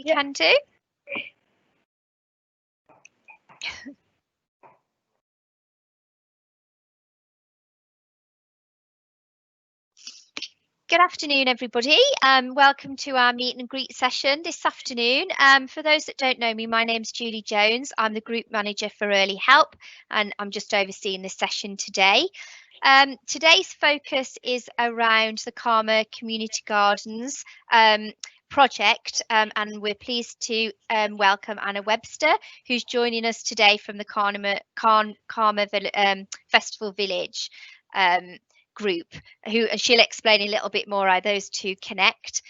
can do. Good afternoon, everybody. Welcome to our meet and greet session this afternoon. For those that don't know me, my name's Julie Jones. I'm the Group Manager for Early Help, and I'm just overseeing this session today. Today's focus is around the Caldmore Community Gardens project, and we're pleased to welcome Anna Webster, who's joining us today from the Caldmore Festival Village group, and she'll explain a little bit more how those two connect.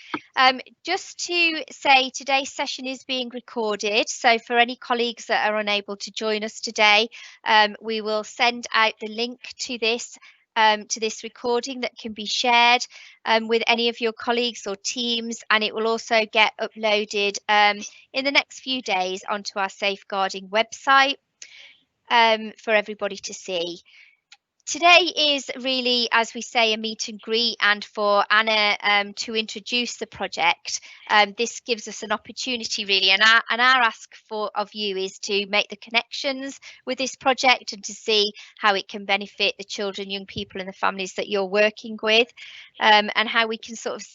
Just to say, today's session is being recorded, so for any colleagues that are unable to join us today, we will send out the link to this recording that can be shared with any of your colleagues or teams, and it will also get uploaded in the next few days onto our safeguarding website for everybody to see. Today is really, as we say, a meet and greet, and for Anna to introduce the project. This gives us an opportunity really, and our ask of you is to make the connections with this project and to see how it can benefit the children, young people and the families that you're working with, and how we can sort of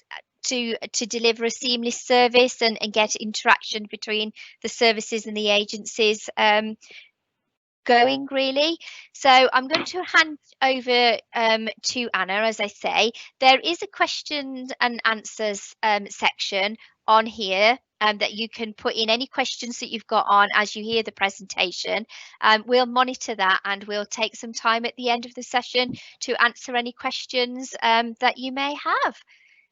to deliver a seamless service and get interaction between the services and the agencies going really. So I'm going to hand over to Anna. As I say, there is a questions and answers section on here that you can put in any questions that you've got on as you hear the presentation. We'll monitor that, and we'll take some time at the end of the session to answer any questions that you may have.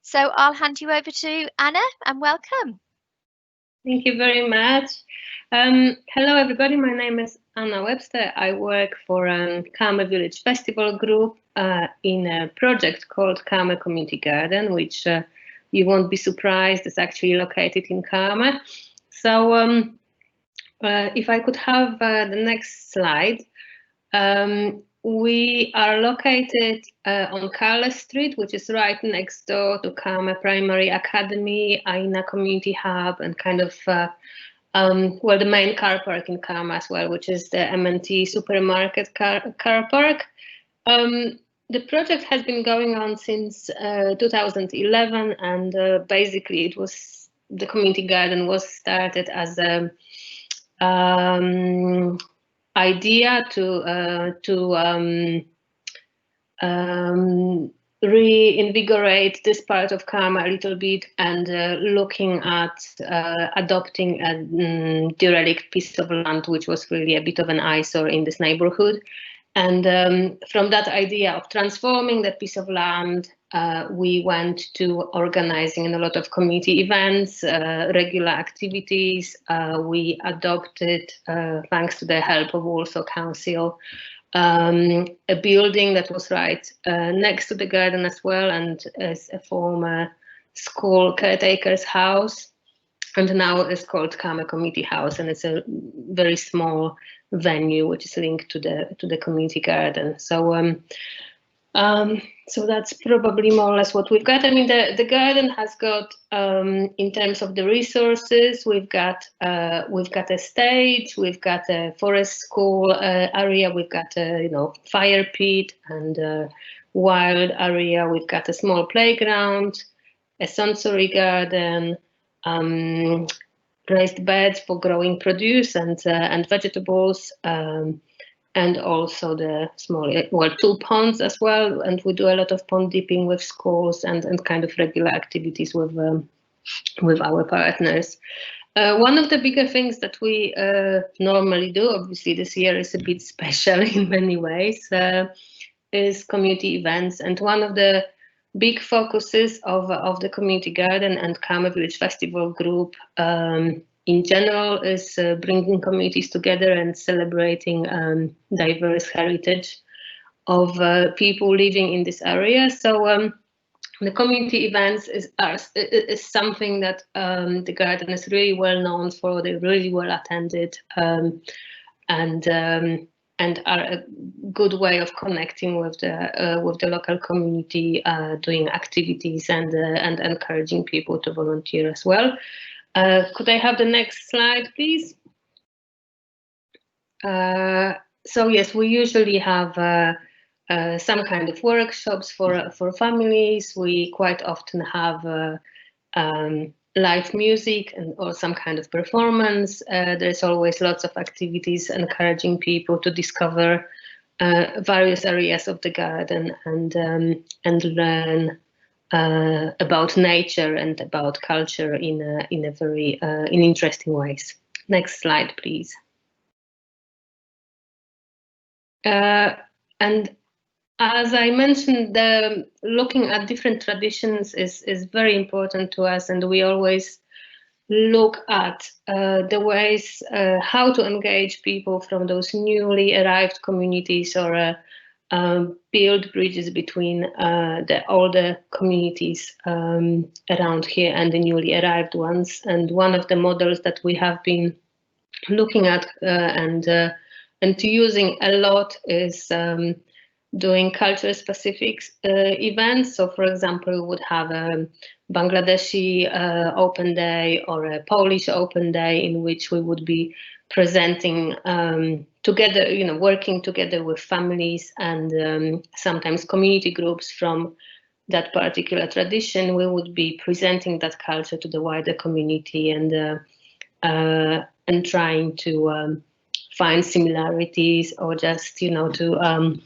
So I'll hand you over to Anna, and welcome. Thank you very much. Hello, everybody. My name is Anna Webster. I work for Caldmore Village Festival Group in a project called Caldmore Community Garden, which you won't be surprised is actually located in Caldmore. So if I could have the next slide. We are located on Carle Street, which is right next door to Caldmore Primary Academy, Aina Community Hub, and kind of, well, the main car park in Caldmore as well, which is the M&T supermarket car park. The project has been going on since 2011, and basically it was, the community garden was started as a idea to reinvigorate this part of Caldmore a little bit, and looking at adopting a derelict piece of land, which was really a bit of an eyesore in this neighborhood. And from that idea of transforming that piece of land, we went to organizing a lot of community events, regular activities. We adopted, thanks to the help of Warsaw Council, a building that was right next to the garden as well, and as a former school caretaker's house. And now it's called Caldmore Community House, and it's a very small venue which is linked to the community garden. So so that's probably more or less what we've got. I mean, the garden has got, in terms of the resources, we've got a stage, we've got a forest school area, we've got a fire pit and a wild area, we've got a small playground, a sensory garden, raised beds for growing produce and vegetables, and also the small, well, 2 ponds as well. And we do a lot of pond dipping with schools and kind of regular activities with our partners. One of the bigger things that we normally do, obviously this year is a bit special in many ways, is community events. And one of the big focuses of the community garden and Caldmore Village Festival Group in general is bringing communities together and celebrating diverse heritage of people living in this area. So the community events is something that the garden is really well known for. They're really well attended, and are a good way of connecting with the local community, doing activities and encouraging people to volunteer as well. Could I have the next slide, please? So yes, we usually have some kind of workshops for families. We quite often have live music or some kind of performance. There's always lots of activities encouraging people to discover various areas of the garden and learn about nature and about culture in a very in interesting ways. Next slide, please. And as I mentioned, looking at different traditions is very important to us, and we always look at the ways how to engage people from those newly arrived communities, or build bridges between the older communities around here and the newly arrived ones. And one of the models that we have been looking at and using a lot is doing culture-specific events. So, for example, we would have a Bangladeshi open day or a Polish open day in which we would be presenting together, working together with families and sometimes community groups from that particular tradition. We would be presenting that culture to the wider community and trying to find similarities, or just to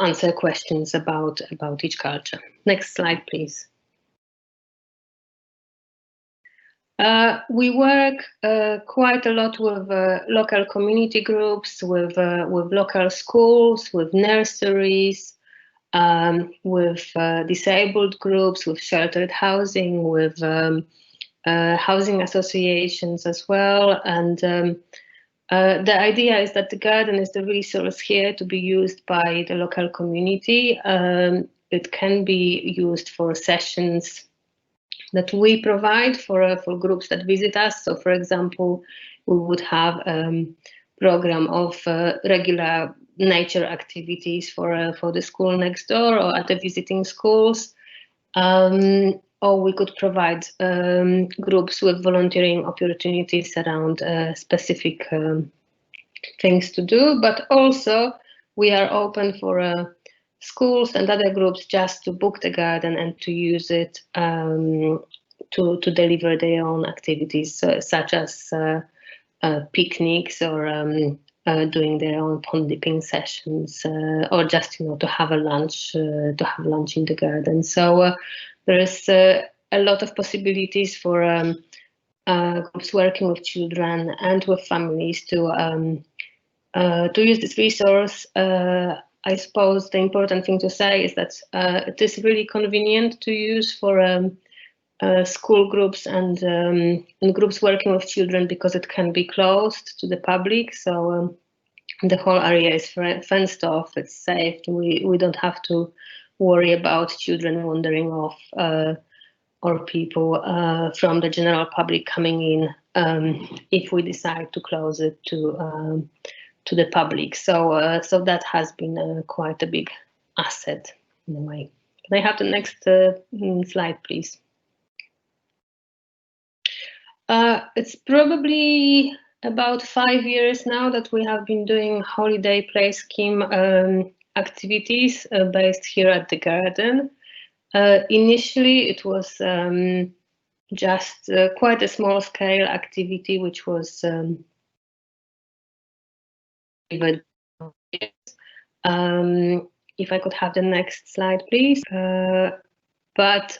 answer questions about each culture. Next slide, please. We work quite a lot with local community groups, with local schools, with nurseries, with disabled groups, with sheltered housing, with housing associations as well. And the idea is that the garden is the resource here to be used by the local community. It can be used for sessions that we provide for groups that visit us. So, for example, we would have a program of regular nature activities for the school next door or at the visiting schools. Or we could provide groups with volunteering opportunities around specific things to do. But also we are open for schools and other groups just to book the garden and to use it to deliver their own activities, such as picnics or doing their own pond dipping sessions, or just to have a lunch in the garden. So there is a lot of possibilities for groups working with children and with families to use this resource. I suppose the important thing to say is that it is really convenient to use for school groups and groups working with children, because it can be closed to the public. So the whole area is fenced off, it's safe. We don't have to worry about children wandering off or people from the general public coming in if we decide to close it to the public. So so that has been quite a big asset in a way. Can I have the next slide, please? It's probably about 5 years now that we have been doing holiday play scheme activities based here at the garden. Initially, it was just quite a small scale activity, which was if I could have the next slide, please. But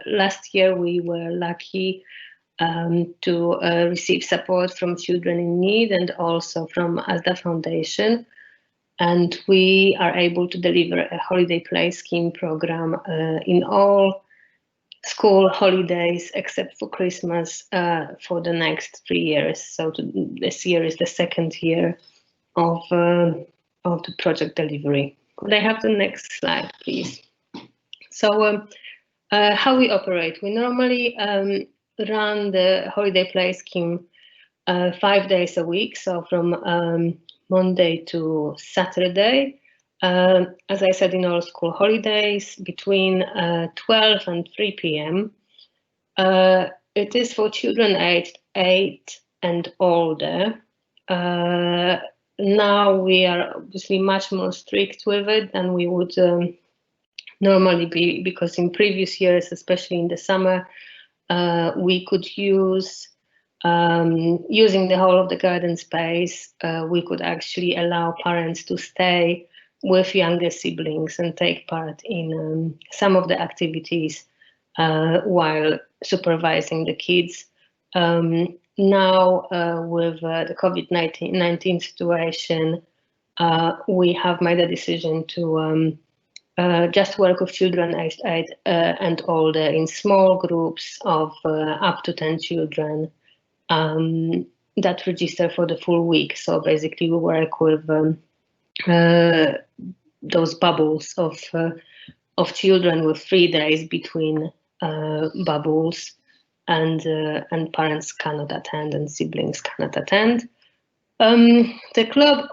last year we were lucky to receive support from Children in Need and also from ASDA Foundation. And we are able to deliver a holiday play scheme program in all school holidays except for Christmas for the next 3 years. So this year is the second year of the project delivery. Could I have the next slide, please? So how we operate. We normally run the holiday play scheme 5 days a week, so from Monday to Saturday. As I said, in all school holidays between 12 and 3 p.m. it is for children aged 8 and older. Now we are obviously much more strict with it than we would normally be, because in previous years, especially in the summer, we could use, using the whole of the garden space, we could actually allow parents to stay with younger siblings and take part in some of the activities while supervising the kids. Now, with the COVID-19 situation, we have made a decision to just work with children aged 8 and older in small groups of up to 10 children that register for the full week. So basically we work with those bubbles of children with 3 days between bubbles, and parents cannot attend and siblings cannot attend. The club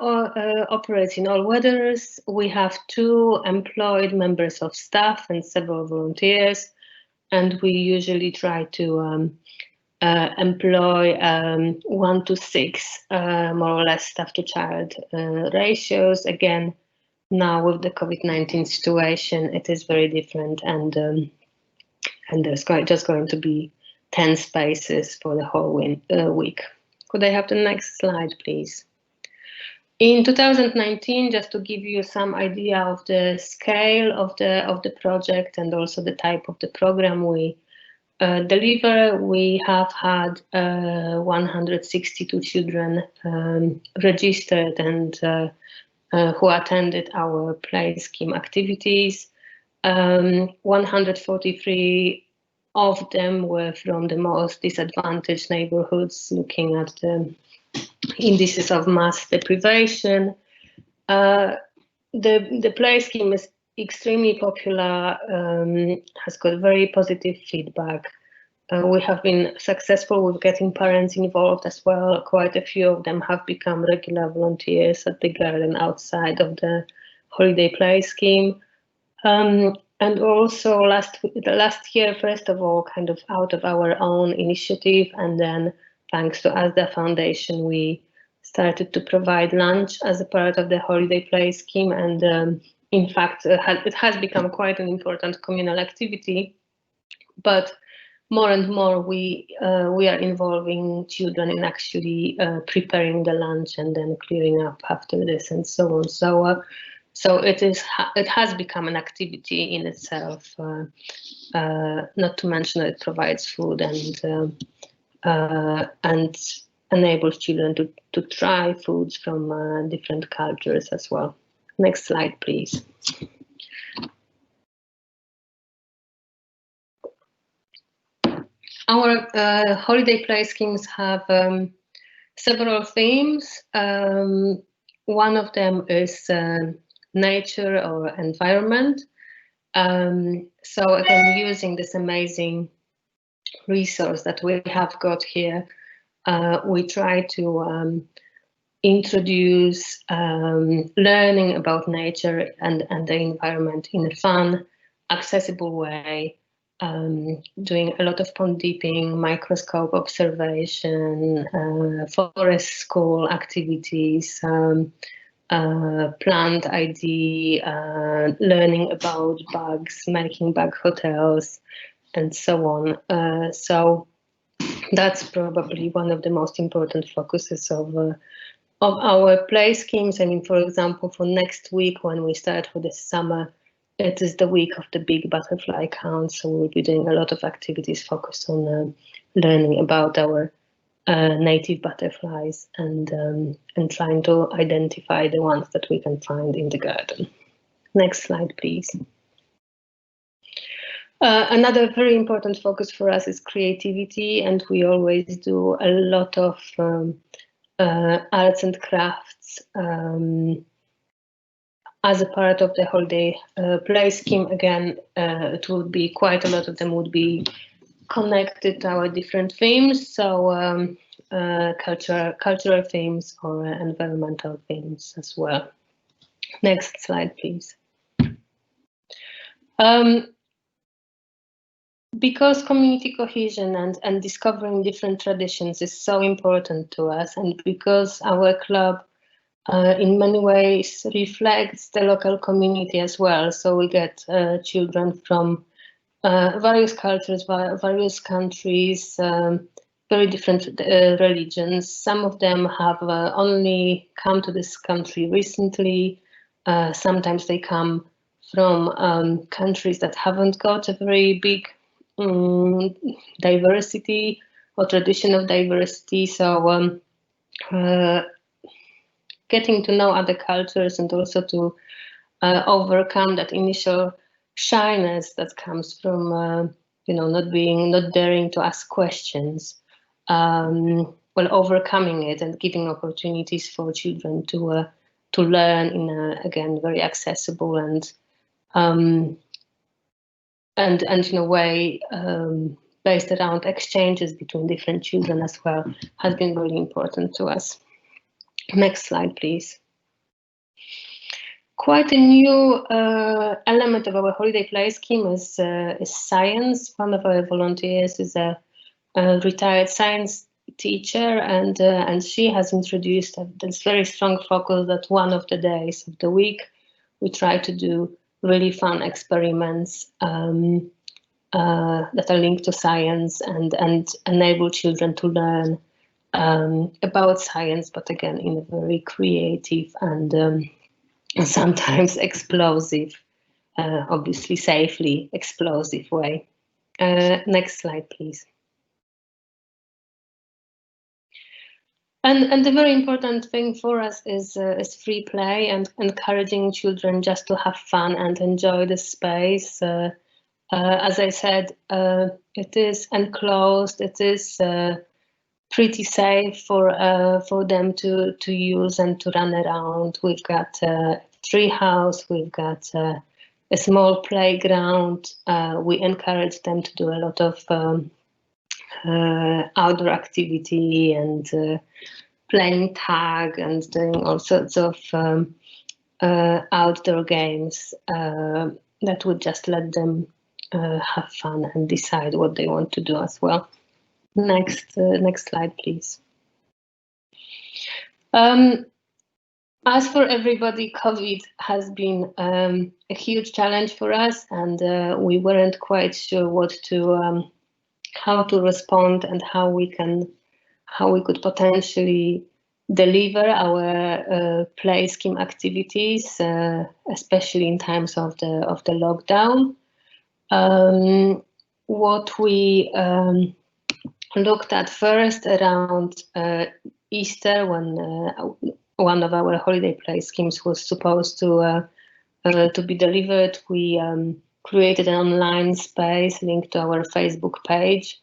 operates in all weathers. We have 2 employed members of staff and several volunteers, and we usually try to employ 1 to 6, more or less, staff to child ratios. Again, now with the COVID-19 situation, it is very different, and there's just going to be 10 spaces for the whole week. Could I have the next slide, please? In 2019, just to give you some idea of the scale of the project and also the type of the program we deliver, we have had 162 children registered and who attended our play scheme activities. 143 of them were from the most disadvantaged neighborhoods, looking at the indices of mass deprivation. The play scheme is extremely popular, has got very positive feedback. We have been successful with getting parents involved as well. Quite a few of them have become regular volunteers at the garden outside of the holiday play scheme. And also last year, first of all, kind of out of our own initiative, and then thanks to ASDA Foundation, we started to provide lunch as a part of the holiday play scheme. And in fact, it has become quite an important communal activity. But more and more, we are involving children in actually preparing the lunch and then clearing up after this and so on. So it has become an activity in itself, not to mention that it provides food and enables children to try foods from different cultures as well. Next slide, please. Our holiday play schemes have several themes. One of them is nature or environment. So again, using this amazing resource that we have got here, we try to introduce learning about nature and the environment in a fun, accessible way, doing a lot of pond dipping, microscope observation, forest school activities, plant ID, learning about bugs, making bug hotels, and so on. So that's probably one of the most important focuses of our play schemes. I mean, for example, for next week when we start for the summer, it is the week of the big butterfly count, so we'll be doing a lot of activities focused on learning about our native butterflies and trying to identify the ones that we can find in the garden. Next slide, please. Another very important focus for us is creativity, and we always do a lot of arts and crafts as a part of the holiday play scheme. Again, it would be quite a lot of them would be connected to our different themes, so cultural themes or environmental themes as well. Next slide, please. because community cohesion and discovering different traditions is so important to us, and because our club in many ways reflects the local community as well. So we get children from various cultures, various countries, very different religions. Some of them have only come to this country recently. Sometimes they come from countries that haven't got a very big diversity or tradition of diversity. So getting to know other cultures and also to overcome that initial shyness that comes from not daring to ask questions, well, overcoming it and giving opportunities for children to learn in a, again, very accessible and in a way based around exchanges between different children as well, has been really important to us. Next slide, please. Quite a new element of our holiday play scheme is science. One of our volunteers is a retired science teacher, and she has introduced this very strong focus that one of the days of the week we try to do really fun experiments that are linked to science and enable children to learn about science, but again in a very creative and sometimes explosive, obviously safely explosive way. Next slide, please. And the very important thing for us is free play and encouraging children just to have fun and enjoy the space. As I said, it is enclosed. It is pretty safe for them to use and to run around. We've got a tree house. We've got a small playground. We encourage them to do a lot of outdoor activity and playing tag and doing all sorts of outdoor games that would just let them have fun and decide what they want to do as well. Next slide, please. As for everybody, COVID has been a huge challenge for us, and we weren't quite sure how to respond and how we could potentially deliver our play scheme activities, especially in times of the lockdown. What we looked at first around Easter, when one of our holiday play schemes was supposed to be delivered, we created an online space linked to our Facebook page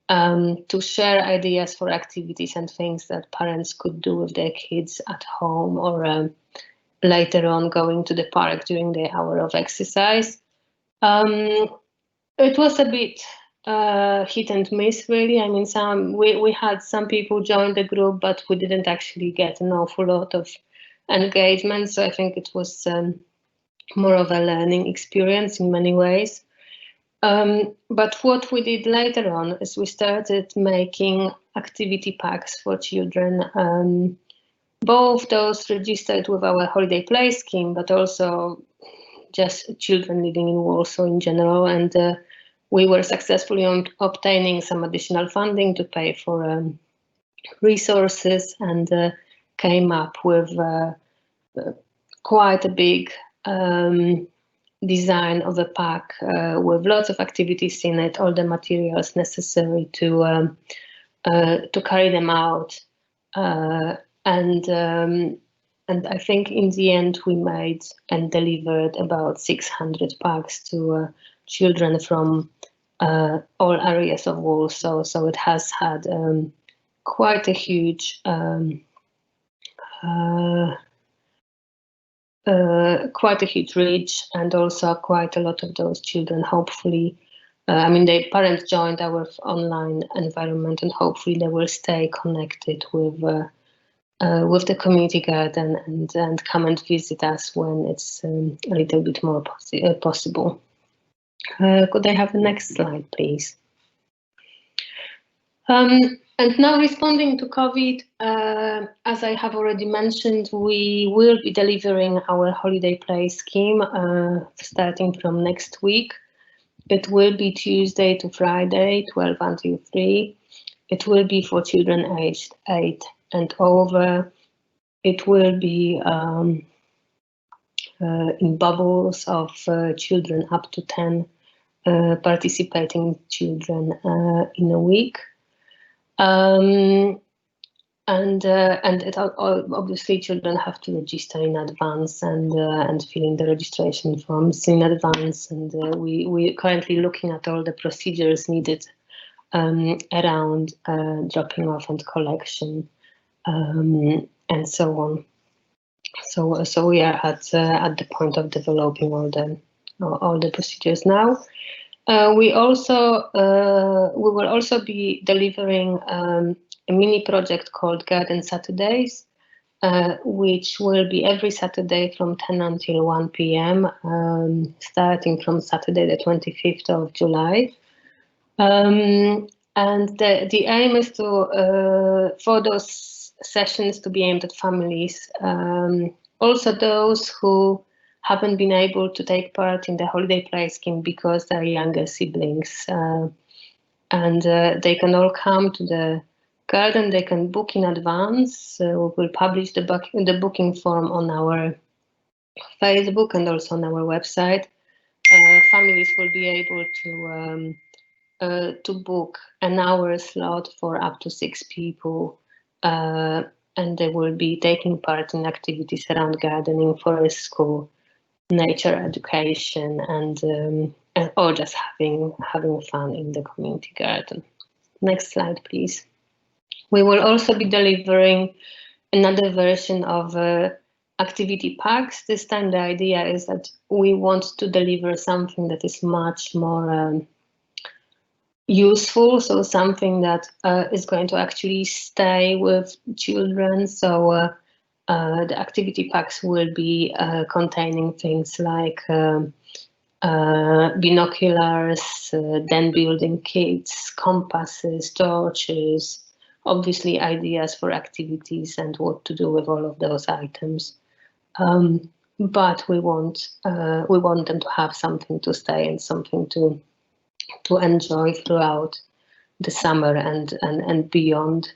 to share ideas for activities and things that parents could do with their kids at home or later on going to the park during the hour of exercise. It was a bit hit and miss, really. I mean, we had some people join the group, but we didn't actually get an awful lot of engagement. So I think it was more of a learning experience in many ways. But what we did later on is we started making activity packs for children, both those registered with our holiday play scheme, but also just children living in Warsaw in general. And we were successfully obtaining some additional funding to pay for resources and came up with quite a big design of a pack with lots of activities in it, all the materials necessary to carry them out. And I think in the end we made and delivered about 600 packs to children from all areas of Warsaw. So it has had quite a huge reach, and also quite a lot of those children, hopefully, I mean, their parents joined our online environment, and hopefully they will stay connected with the community garden and come and visit us when it's a little bit more possible. Could I have the next slide, please? And now responding to COVID, as I have already mentioned, we will be delivering our holiday play scheme starting from next week. It will be Tuesday to Friday, 12 until 3. It will be for children aged 8 and over. It will be in bubbles of children up to 10 participating children in a week. And obviously children have to register in advance and fill in the registration forms in advance. And we're currently looking at all the procedures needed around dropping off and collection and so on. So we are at the point of developing all the procedures now. We will also be delivering a mini project called Garden Saturdays, which will be every Saturday from 10 until 1 p.m., starting from Saturday the 25th of July. And the aim is to for those sessions to be aimed at families, also those who haven't been able to take part in the holiday play scheme because they're younger siblings, and they can all come to the garden. They can book in advance. We will publish the booking form on our Facebook and also on our website. Families will be able to book an hour slot for up to 6 people, and they will be taking part in activities around gardening, forest school, nature education, and or just having fun in the community garden. Next slide, please. We will also be delivering another version of activity packs. This time the idea is that we want to deliver something that is much more useful, so something that is going to actually stay with children. So the activity packs will be containing things like binoculars, den building kits, compasses, torches, obviously ideas for activities and what to do with all of those items. But we want them to have something to stay and something to enjoy throughout the summer and beyond.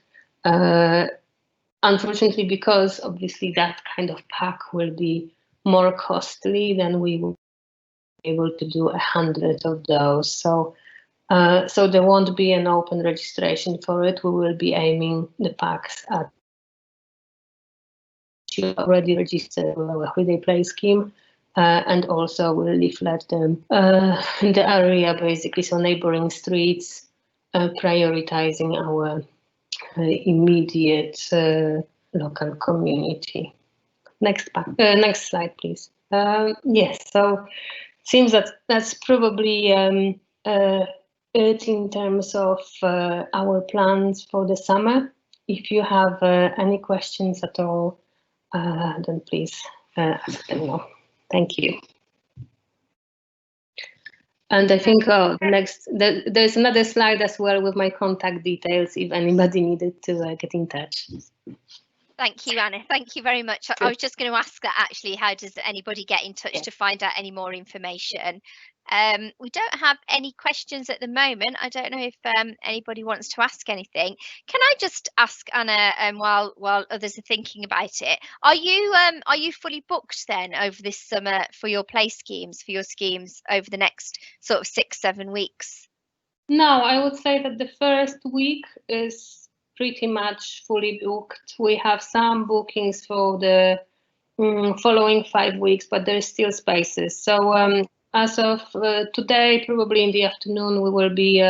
Unfortunately, because obviously that kind of pack will be more costly than we will be able to do 100 of those. So there won't be an open registration for it. We will be aiming the packs at you already registered with our holiday play scheme, and also we'll leaflet them in the area, basically, so neighboring streets, prioritizing our immediate local community. Next slide, please. Yes, so it seems that that's probably it in terms of our plans for the summer. If you have any questions at all, then please ask them now. Thank you. And I think there's another slide as well with my contact details if anybody needed to get in touch. Thank you, Anna. Thank you very much. I was just going to ask that actually, how does anybody get in touch to find out any more information? We don't have any questions at the moment. I don't know if anybody wants to ask anything. Can I just ask Anna, while others are thinking about it, are you fully booked then over this summer for your play schemes, for your schemes over the next sort of 6-7 weeks? No, I would say that the first week is pretty much fully booked. We have some bookings for the following 5 weeks, but there's still spaces. So as of today, probably in the afternoon, we will be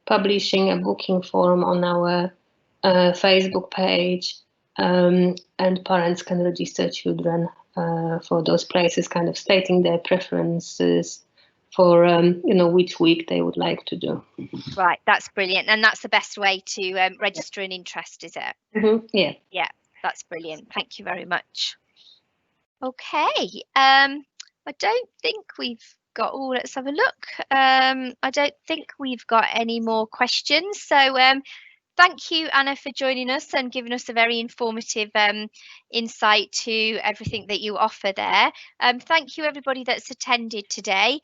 publishing a booking form on our Facebook page, and parents can register children for those places, kind of stating their preferences for which week they would like to do. Right, that's brilliant, and that's the best way to register an interest, is it? Mm-hmm. Yeah, that's brilliant. Thank you very much. Okay, I don't think we've got, oh, let's have a look. I don't think we've got any more questions. So thank you, Anna, for joining us and giving us a very informative insight to everything that you offer there. Thank you, everybody that's attended today.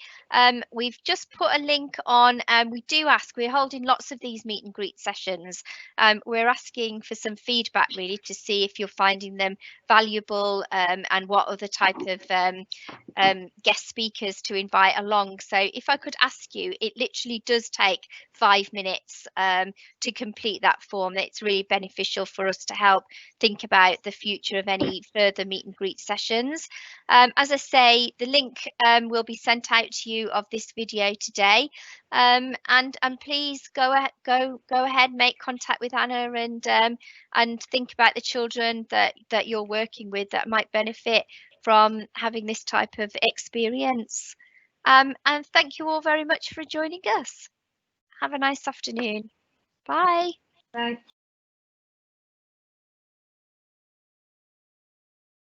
We've just put a link on. We do ask, we're holding lots of these meet and greet sessions. We're asking for some feedback, really, to see if you're finding them valuable and what other type of guest speakers to invite along. So if I could ask you, it literally does take 5 minutes to complete that form. It's really beneficial for us to help think about the future of any further meet and greet sessions. As I say, the link will be sent out to you of this video today, and please go ahead, make contact with Anna, and think about the children that you're working with that might benefit from having this type of experience. And thank you all very much for joining us. Have a nice afternoon. Bye. Bye.